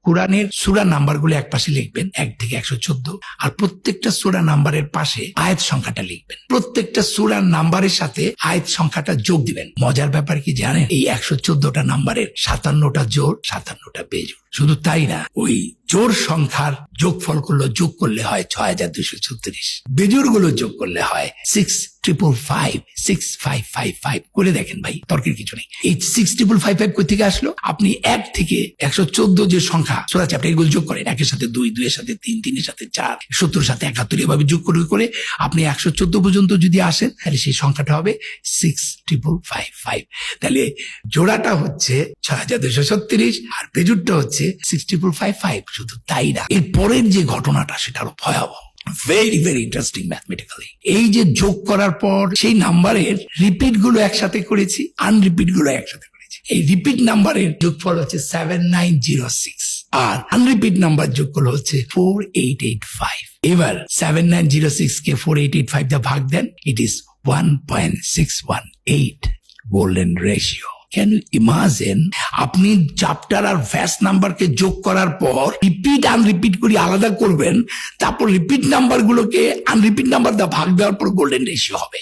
কোরআনের সূরা নাম্বারগুলো এক পাশে লিখবেন 1 থেকে 114, আর প্রত্যেকটা সূরা নাম্বারের পাশে আয়াত সংখ্যাটা লিখবেন। প্রত্যেকটা সূরা নাম্বারের সাথে আয়াত সংখ্যাটা যোগ দিবেন। মজার ব্যাপার কি জানেন, এই 114টা নাম্বারের 57টা জোড়, 57টা বেজোড়। শুধু তাই না, ওই জোড় সংখ্যার যোগফল যোগ করলে হয় 6236, বেজোড় গুলো যোগ করলে হয় 6555 করে দেখেন ভাই, তর্কের কিছু নেই। এই 6555 কই থেকে আসলো? আপনি 1 থেকে 114 যে সংখ্যা সূরা চ্যাপ্টার এগুলো যোগ করেন, 1 এর সাথে 2, 2 এর সাথে 3, 3 এর সাথে 4, 70 এর সাথে 71, এভাবে যোগ করে আপনি 114 পর্যন্ত যদি আসেন, তাহলে সেই সংখ্যাটা হবে 6555। তাহলে জোড়াটা হচ্ছে 6236 আর বেজোড়টা হচ্ছে 6555। শুধু তাই না, এর পরের যে ঘটনাটা সেটা আরো ভয়াবহ। Very very interesting mathematically. এই যে যোগ করার পর সেই নাম্বারের রিপিট গুলো একসাথে করেছি, আনরিপিট গুলো একসাথে করেছি। এই রিপিট নাম্বারের যোগফল হচ্ছে 7906 আর আনরিপিট নাম্বার যোগফল হচ্ছে 4885। এবার 7906 কে 4885 দিয়ে ভাগ দেন, it is 1.618 golden ratio. Can you imagine? আপনি চ্যাপ্টার আর ভ্যাস নাম্বারকে যোগ করার পর রিপিট আনরিপিট করে আলাদা করবেন, তারপর রিপিট নাম্বার গুলোকে আনরিপিট নাম্বার দিয়ে ভাগ দেওয়ার পর গোল্ডেন রেশিও হবে।